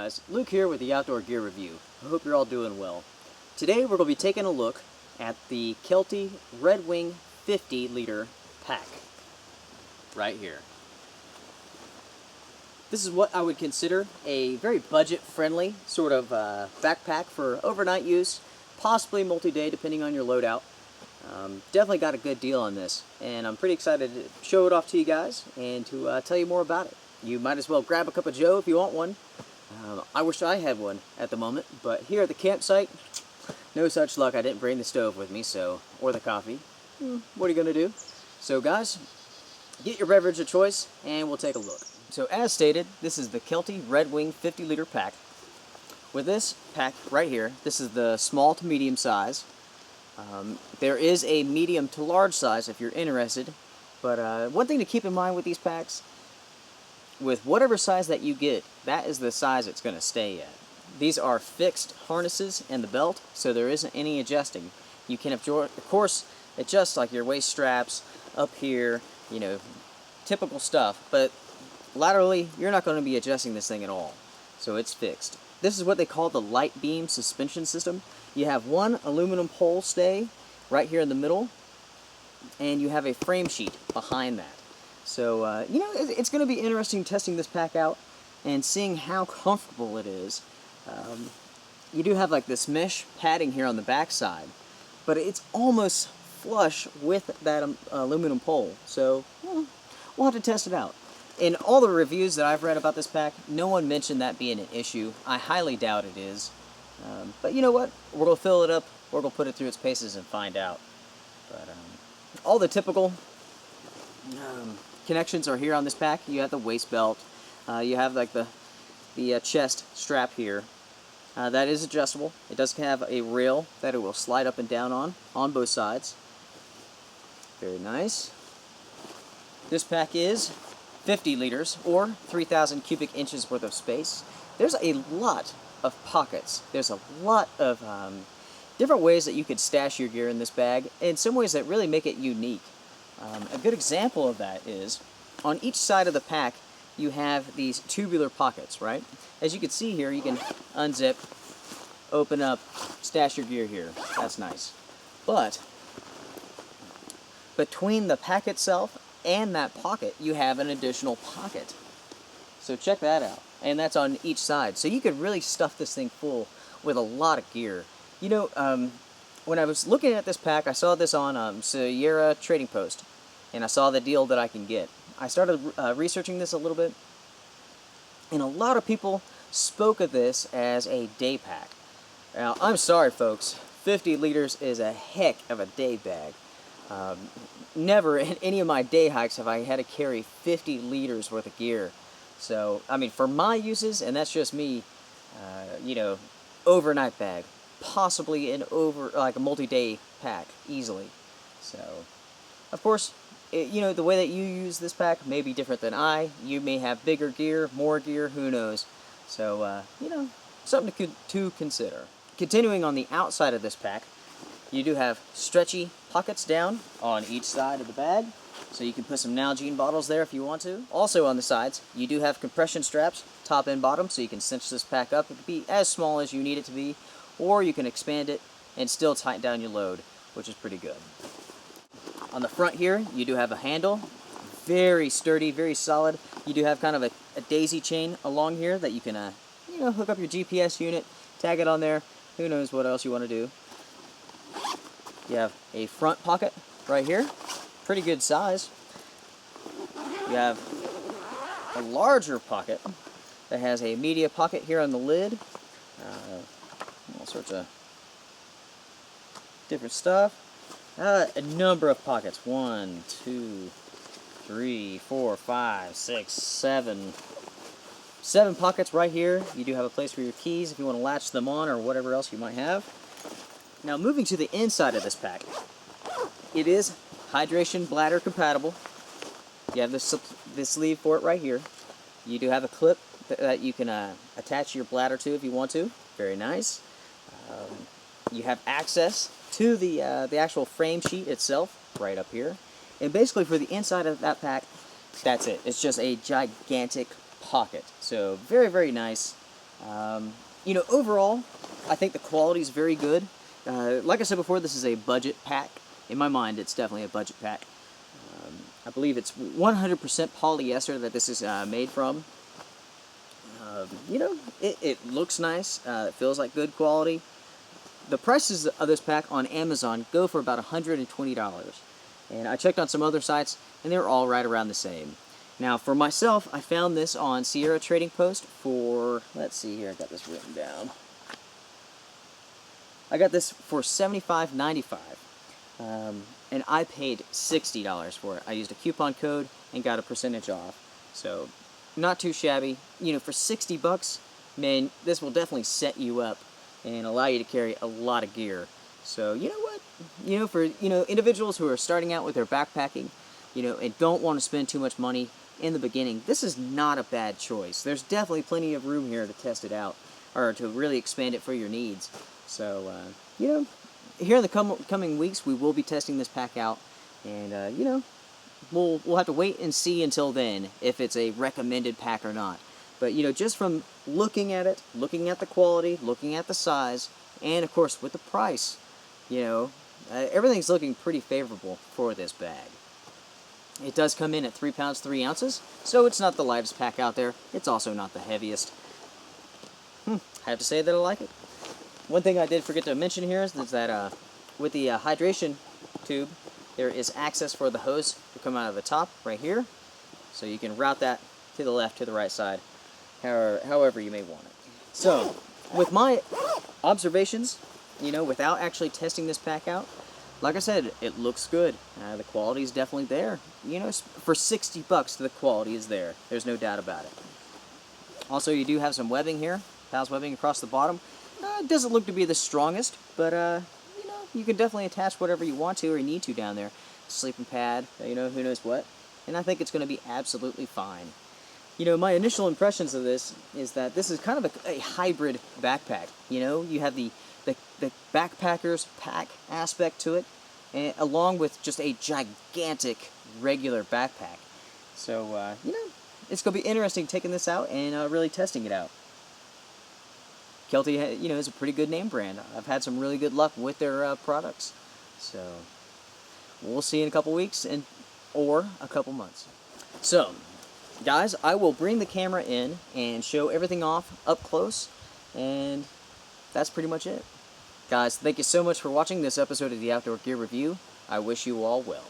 guys? Luke here with the Outdoor Gear Review. I hope you're all doing well. Today we're going to be taking a look at the Kelty Redwing 50-liter pack. Right here. This is what I would consider a very budget-friendly sort of backpack for overnight use, possibly multi-day depending on your loadout. Definitely got a good deal on this, and I'm pretty excited to show it off to you guys and to tell you more about it. You might as well grab a cup of joe if you want one. I wish I had one at the moment, but here at the campsite, no such luck. I didn't bring the stove with me, or the coffee. What are you going to do? So guys, get your beverage of choice, and we'll take a look. So as stated, this is the Kelty Redwing 50-liter pack. With this pack right here, this is the small to medium size. There is a medium to large size if you're interested, but one thing to keep in mind with these packs, with whatever size that you get, that is the size it's going to stay at. These are fixed harnesses and the belt, so there isn't any adjusting. You can, of course, adjust like your waist straps up here, you know, typical stuff, but laterally, you're not going to be adjusting this thing at all, so it's fixed. This is what they call the light beam suspension system. You have one aluminum pole stay right here in the middle, and you have a frame sheet behind that. So, you know, it's going to be interesting testing this pack out and seeing how comfortable it is. You do have like this mesh padding here on the back side, but it's almost flush with that aluminum pole. So, we'll have to test it out. In all the reviews that I've read about this pack, no one mentioned that being an issue. I highly doubt it is. But you know what? We're going to fill it up, we're going to put it through its paces and find out. But all the typical connections are here on this pack. You have the waist belt, you have like the chest strap here. That is adjustable. It does have a rail that it will slide up and down on both sides. Very nice. This pack is 50 liters or 3,000 cubic inches worth of space. There's a lot of pockets. There's a lot of different ways that you could stash your gear in this bag, and some ways that really make it unique. A good example of that is on each side of the pack you have these tubular pockets, right? As you can see here, you can unzip, open up, stash your gear here. That's nice. But between the pack itself and that pocket, you have an additional pocket. So check that out. And that's on each side. So you could really stuff this thing full with a lot of gear. You know, when I was looking at this pack, I saw this on Sierra Trading Post, and I saw the deal that I can get. I started researching this a little bit, and a lot of people spoke of this as a day pack. Now, I'm sorry folks, 50 liters is a heck of a day bag. Never in any of my day hikes have I had to carry 50 liters worth of gear. So, I mean, for my uses, and that's just me, you know, overnight bag, possibly like a multi-day pack, easily. So, of course, you know, the way that you use this pack may be different than you may have bigger gear, more gear, who knows. So, you know, something to consider. Continuing on the outside of this pack, you do have stretchy pockets down on each side of the bag, so you can put some Nalgene bottles there if you want to. Also on the sides, you do have compression straps, top and bottom, so you can cinch this pack up. It can be as small as you need it to be, or you can expand it and still tighten down your load, which is pretty good. On the front here, you do have a handle, very sturdy, very solid. You do have kind of a daisy chain along here that you can, you know, hook up your GPS unit, tag it on there. Who knows what else you want to do. You have a front pocket right here, pretty good size. You have a larger pocket that has a media pocket here on the lid. All sorts of different stuff. A number of pockets. 1, 2, 3, 4, 5, 6, 7. 7 pockets right here. You do have a place for your keys if you want to latch them on or whatever else you might have. Now moving to the inside of this pack, it is hydration bladder compatible. You have this sleeve for it right here. You do have a clip that you can attach your bladder to if you want to. Very nice. You have access to the actual frame sheet itself right up here. And basically for the inside of that pack, that's it. It's just a gigantic pocket. So very, very nice. You know, overall, I think the quality is very good. Like I said before, this is a budget pack. In my mind, it's definitely a budget pack. I believe it's 100% polyester that this is made from. You know, it looks nice. It feels like good quality. The prices of this pack on Amazon go for about $120. And I checked on some other sites, and they're all right around the same. Now, for myself, I found this on Sierra Trading Post for, let's see here, I got this written down. I got this for $75.95, and I paid $60 for it. I used a coupon code and got a percentage off. So, not too shabby. You know, for 60 bucks, man, this will definitely set you up and allow you to carry a lot of gear. So, you know what? You know, for, you know, individuals who are starting out with their backpacking, you know, and don't want to spend too much money in the beginning, this is not a bad choice. There's definitely plenty of room here to test it out, or to really expand it for your needs. So, you know, here in the coming weeks, we will be testing this pack out, and, you know, we'll have to wait and see until then if it's a recommended pack or not. But, you know, just from looking at it, looking at the quality, looking at the size, and, of course, with the price, you know, everything's looking pretty favorable for this bag. It does come in at 3 pounds 3 ounces, so it's not the lightest pack out there. It's also not the heaviest. I have to say that I like it. One thing I did forget to mention here is that with the hydration tube, there is access for the hose to come out of the top right here, so you can route that to the left, to the right side, however you may want it. So, with my observations, you know, without actually testing this pack out, like I said, it looks good. The quality is definitely there. You know, for 60 bucks, the quality is there. There's no doubt about it. Also, you do have some webbing here, PALS webbing across the bottom. It doesn't look to be the strongest, but, you know, you can definitely attach whatever you want to or need to down there. Sleeping pad, you know, who knows what. And I think it's going to be absolutely fine. You know, my initial impressions of this is that this is kind of a hybrid backpack. You know, you have the backpacker's pack aspect to it, and along with just a gigantic regular backpack. So, you know, it's going to be interesting taking this out and really testing it out. Kelty, you know, is a pretty good name brand. I've had some really good luck with their products. So, we'll see in a couple weeks or a couple months. So, guys, I will bring the camera in and show everything off up close, and that's pretty much it. Guys, thank you so much for watching this episode of the Outdoor Gear Review. I wish you all well.